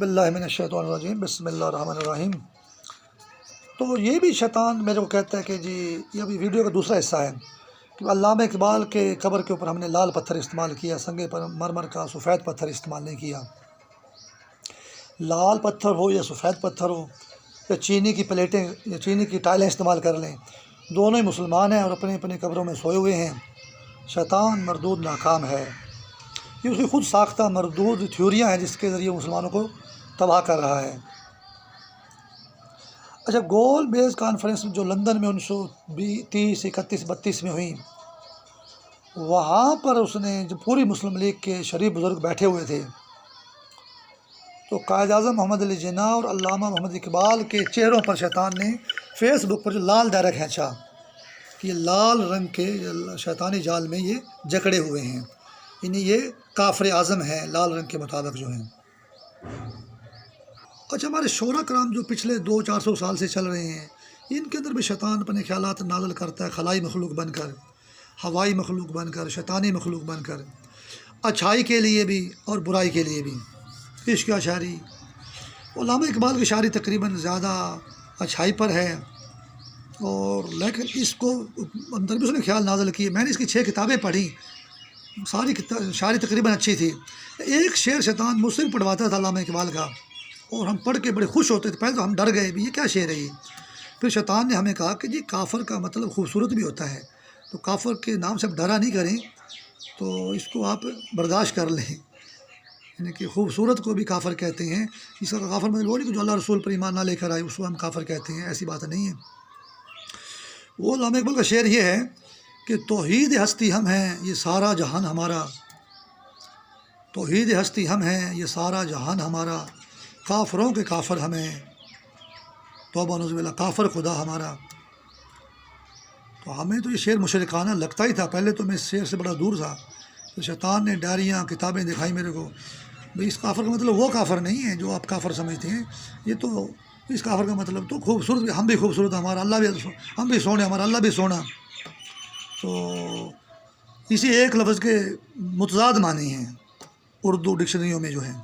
باللہ من الشیطان الرجیم، بسم اللہ الرحمن الرحیم۔ تو یہ بھی شیطان میرے کو کہتا ہے کہ جی یہ ابھی ویڈیو کا دوسرا حصہ ہے کہ علامہ اقبال کے قبر کے اوپر ہم نے لال پتھر استعمال کیا، سنگ پر مرمر کا سفید پتھر استعمال نہیں کیا۔ لال پتھر ہو یا سفید پتھر ہو یا چینی کی پلیٹیں یا چینی کی ٹائلیں استعمال کر لیں، دونوں ہی مسلمان ہیں اور اپنے اپنے قبروں میں سوئے ہوئے ہیں۔ شیطان مردود ناکام ہے، یہ اس کی خود ساختہ مردود تھیوریاں ہیں جس کے ذریعے مسلمانوں کو تباہ کر رہا ہے۔ اچھا، گول بیس کانفرنس جو لندن میں 1930 31 32 میں ہوئی، وہاں پر اس نے جو پوری مسلم لیگ کے شریف بزرگ بیٹھے ہوئے تھے، تو قائد اعظم محمد علی جناح اور علامہ محمد اقبال کے چہروں پر شیطان نے فیس بک پر جو لال دائرہ کھینچا کہ یہ لال رنگ کے شیطانی جال میں یہ جکڑے ہوئے ہیں، یعنی یہ کافر اعظم ہیں لال رنگ کے مطابق جو ہیں۔ اچھا، ہمارے شعراء کرام جو پچھلے 200-400 سال سے چل رہے ہیں، ان کے اندر بھی شیطان اپنے خیالات نازل کرتا ہے، خلائی مخلوق بن کر، ہوائی مخلوق بن کر، شیطانی مخلوق بن کر، اچھائی کے لیے بھی اور برائی کے لیے بھی۔ عشق کا شاعری، علامہ اقبال کی شاعری تقریباً زیادہ اچھائی پر ہے، اور لیکن اس کو اندر بھی اس نے خیال نازل کیے۔ میں نے اس کی 6 کتابیں پڑھی، ساری شاعری تقریباً اچھی تھی۔ ایک شعر شیطان مجھ سے بھی پڑھواتا تھا علامہ اقبال کا، اور ہم پڑھ کے بڑے خوش ہوتے تھے۔ پہلے تو ہم ڈر گئے بھی، یہ کیا شعر ہے یہ؟ پھر شیطان نے ہمیں کہا کہ جی کافر کا مطلب خوبصورت بھی ہوتا ہے، تو کافر کے نام سے آپ ڈرا نہیں کریں، تو اس کو آپ برداشت کر لیں، یعنی کہ خوبصورت کو بھی کافر کہتے ہیں۔ اس کا کافر مطلب وہ نہیں کہ جو اللہ رسول پر ایمان نہ لے کر آئے اس کو ہم کافر کہتے ہیں، ایسی بات نہیں ہے۔ وہ علامہ اقبال کا شعر یہ ہے کہ توحید ہستی ہم ہیں یہ سارا جہان ہمارا، توحید ہستی ہم ہیں یہ سارا جہان ہمارا، کافروں کے کافر ہمیں، توبہ نعوذ باللہ، کافر خدا ہمارا۔ تو ہمیں تو یہ شعر مشرکانہ لگتا ہی تھا، پہلے تو میں اس شعر سے بڑا دور تھا۔ تو شیطان نے ڈائریاں کتابیں دکھائی میرے کو، بھئی اس کافر کا مطلب وہ کافر نہیں ہے جو آپ کافر سمجھتے ہیں، یہ تو اس کافر کا مطلب تو خوبصورت، ہم بھی خوبصورت، ہمارا اللہ بھی، ہم بھی سونے، ہمارا اللہ بھی سونا۔ تو اسی ایک لفظ کے متضاد معنی ہیں اردو ڈکشنریوں میں جو ہیں۔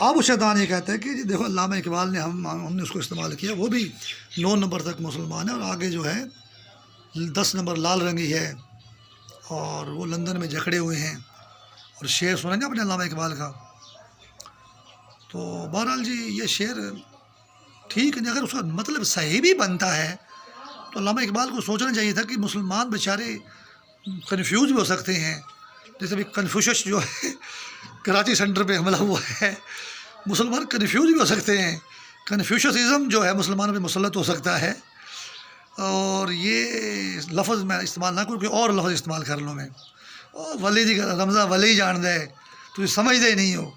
اب شیطان یہ کہتا ہے کہ جی دیکھو علامہ اقبال نے ہم نے اس کو استعمال کیا، وہ بھی 9 نمبر تک مسلمان ہے، اور آگے جو ہے 10 نمبر لال رنگی ہے، اور وہ لندن میں جکڑے ہوئے ہیں، اور شعر سنیں گے اپنے علامہ اقبال کا۔ تو بہرحال جی یہ شعر ٹھیک نہیں، اگر اس کا مطلب صحیح بھی بنتا ہے تو علامہ اقبال کو سوچنا چاہیے تھا کہ مسلمان بیچارے کنفیوز بھی ہو سکتے ہیں، جیسے بھی کنفیوشس جو ہے کراچی سینٹر پہ حملہ ہوا ہے، مسلمان کنفیوز بھی ہو سکتے ہیں، کنفیوشسزم جو ہے مسلمانوں پہ مسلط ہو سکتا ہے، اور یہ لفظ میں استعمال نہ کروں کہ اور لفظ استعمال کر لوں میں، ولی جی رمضان ولی جان دے تو یہ سمجھتے ہی نہیں ہو۔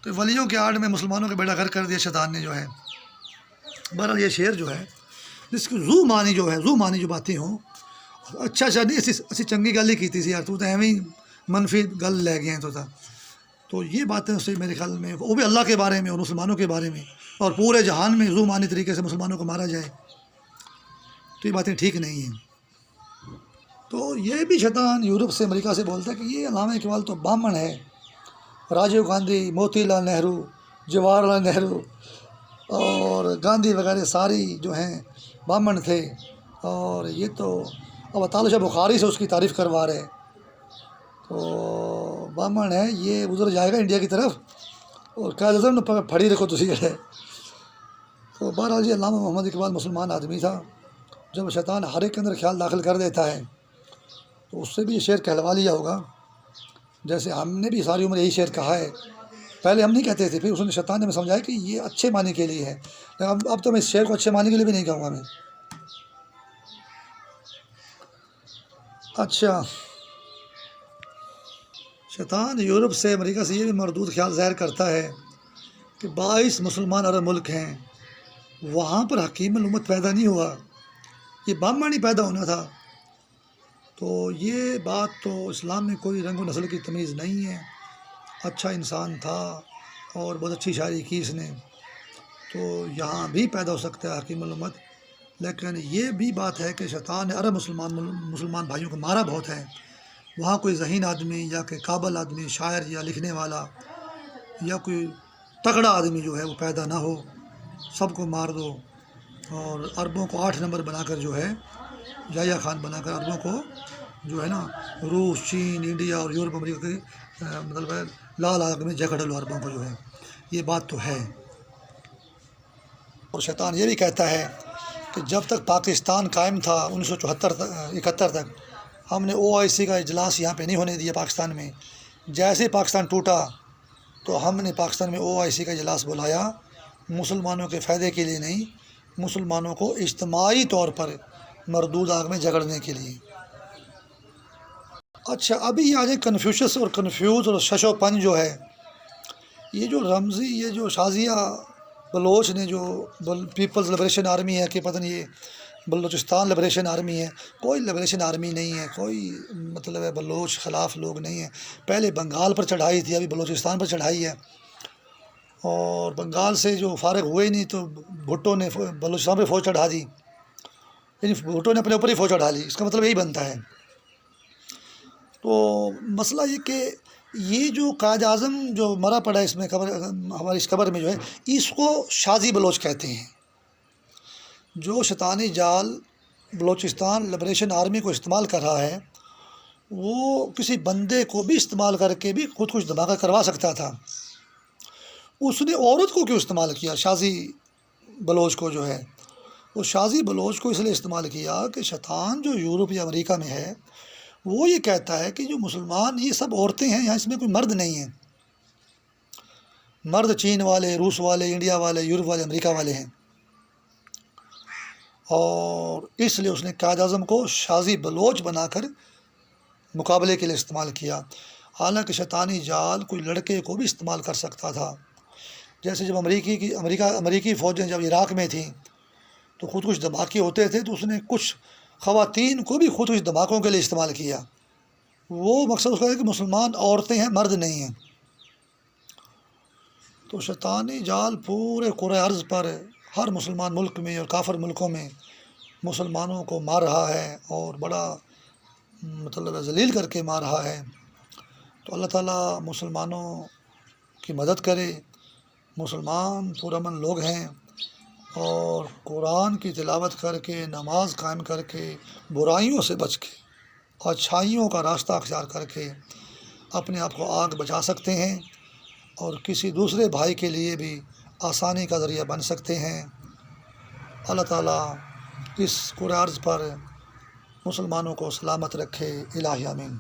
تو ولیوں کے آڑ میں مسلمانوں کا بیڑا غرق کر دیا شیطان نے جو ہے۔ بہرحال یہ شعر جو ہے جس کی زو معنی جو باتیں ہوں، اچھا نہیں اسی چنگی گل ہی کیتی سی یار، تو ایویں منفی گل لے گئے ہیں تو یہ باتیں اس سے میرے خیال میں وہ بھی اللہ کے بارے میں اور مسلمانوں کے بارے میں، اور پورے جہان میں زو معنی طریقے سے مسلمانوں کو مارا جائے، تو یہ باتیں ٹھیک نہیں ہیں۔ تو یہ بھی شیطان یورپ سے امریکہ سے بولتا ہے کہ یہ علامہ اقبال تو بامن ہے، راجیو گاندھی، موتی لال نہرو، جواہر لال نہرو اور گاندھی وغیرہ ساری جو ہیں بامن تھے، اور یہ تو اب تعالی شاہ بخاری سے اس کی تعریف کروا رہے، تو بامن ہے، یہ ادھر جائے گا انڈیا کی طرف، اور قائد اعظم نے پھڑی رکھو تسی جڑے۔ تو بہرحال جی علامہ محمد اقبال مسلمان آدمی تھا، جب شیطان ہر ایک کے اندر خیال داخل کر دیتا ہے تو اس سے بھی یہ شعر کہلوا لیا ہوگا، جیسے ہم نے بھی ساری عمر یہی شعر کہا ہے، پہلے ہم نہیں کہتے تھے، پھر اس نے شیطان نے ہمیں سمجھایا کہ یہ اچھے معنی کے لیے ہے، لیکن اب تو میں اس شعر کو اچھے معنی کے لیے بھی نہیں کہوں گا میں۔ اچھا، شیطان یورپ سے امریکہ سے یہ بھی مردود خیال ظاہر کرتا ہے کہ 22 مسلمان عرب ملک ہیں، وہاں پر حکیم الامت پیدا نہیں ہوا، یہ بامن ہی پیدا ہونا تھا۔ تو یہ بات تو اسلام میں کوئی رنگ و نسل کی تمیز نہیں ہے، اچھا انسان تھا اور بہت اچھی شاعری کی اس نے، تو یہاں بھی پیدا ہو سکتا ہے حکیم الامت۔ لیکن یہ بھی بات ہے کہ شیطان نے عرب مسلمان بھائیوں کو مارا بہت ہے، وہاں کوئی ذہین آدمی یا کہ قابل آدمی، شاعر یا لکھنے والا یا کوئی تگڑا آدمی جو ہے وہ پیدا نہ ہو، سب کو مار دو، اور عربوں کو 8 نمبر بنا کر جو ہے یحییٰ خان بنا کر عربوں کو جو ہے نا روس، چین، انڈیا اور یورپ، امریکہ کی مطلب ہے لال آگ میں جکڑ لو عربوں کو جو ہے، یہ بات تو ہے۔ اور شیطان یہ بھی کہتا ہے کہ جب تک پاکستان قائم تھا 1971 تک، ہم نے OIC کا اجلاس یہاں پہ نہیں ہونے دیا پاکستان میں۔ جیسے ہی پاکستان ٹوٹا تو ہم نے پاکستان میں OIC کا اجلاس بلایا، مسلمانوں کے فائدے کے لیے نہیں، مسلمانوں کو اجتماعی طور پر مردود آگ میں جگڑنے کے لیے۔ اچھا، ابھی یہ آ جائے کنفیوشس اور کنفیوز اور شش و پنج جو ہے، یہ جو رمزی، یہ جو شازیہ بلوچ نے جو پیپلز لبریشن آرمی ہے کہ پتہ نہیں یہ بلوچستان لبریشن آرمی ہے، کوئی لبریشن آرمی نہیں ہے، کوئی مطلب ہے بلوچ خلاف لوگ نہیں ہیں۔ پہلے بنگال پر چڑھائی تھی، ابھی بلوچستان پر چڑھائی ہے، اور بنگال سے جو فارغ ہوئے ہی نہیں تو بھٹو نے بلوچستان پہ فوج چڑھا دی، یعنی بھٹو نے اپنے اوپر ہی فوج چڑھا لی، اس کا مطلب یہی بنتا ہے۔ تو مسئلہ یہ کہ یہ جو قائد اعظم جو مرا پڑا ہے اس میں قبر، ہماری اس قبر میں جو ہے، اس کو شازی بلوچ کہتے ہیں۔ جو شیطانی جال بلوچستان لبریشن آرمی کو استعمال کر رہا ہے، وہ کسی بندے کو بھی استعمال کر کے بھی خود کچھ دھماکہ کروا سکتا تھا۔ اس نے عورت کو کیوں استعمال کیا؟ شازی بلوچ کو جو ہے، وہ شازی بلوچ کو اس لیے استعمال کیا کہ شیطان جو یورپ یا امریکہ میں ہے، وہ یہ کہتا ہے کہ جو مسلمان یہ سب عورتیں ہیں، یہاں اس میں کوئی مرد نہیں ہیں، مرد چین والے، روس والے، انڈیا والے، یورپ والے، امریکہ والے ہیں، اور اس لیے اس نے قائد اعظم کو شازی بلوچ بنا کر مقابلے کے لیے استعمال کیا۔ حالانکہ شیطانی جال کوئی لڑکے کو بھی استعمال کر سکتا تھا، جیسے جب امریکی فوجیں جب عراق میں تھیں تو خود کچھ دھماکے ہوتے تھے، تو اس نے کچھ خواتین کو بھی خود کچھ دھماکوں کے لیے استعمال کیا۔ وہ مقصد اس کا ہے کہ مسلمان عورتیں ہیں، مرد نہیں ہیں۔ تو شیطانی جال پورے کرۂ ارض پر ہر مسلمان ملک میں اور کافر ملکوں میں مسلمانوں کو مار رہا ہے، اور بڑا مطلب ذلیل کر کے مار رہا ہے۔ تو اللہ تعالیٰ مسلمانوں کی مدد کرے۔ مسلمان پرامن لوگ ہیں، اور قرآن کی تلاوت کر کے، نماز قائم کر کے، برائیوں سے بچ کے، اچھائیوں کا راستہ اختیار کر کے اپنے آپ کو آگ بچا سکتے ہیں، اور کسی دوسرے بھائی کے لیے بھی آسانی کا ذریعہ بن سکتے ہیں۔ اللہ تعالیٰ اس کرۂ ارض پر مسلمانوں کو سلامت رکھے، الہی آمین۔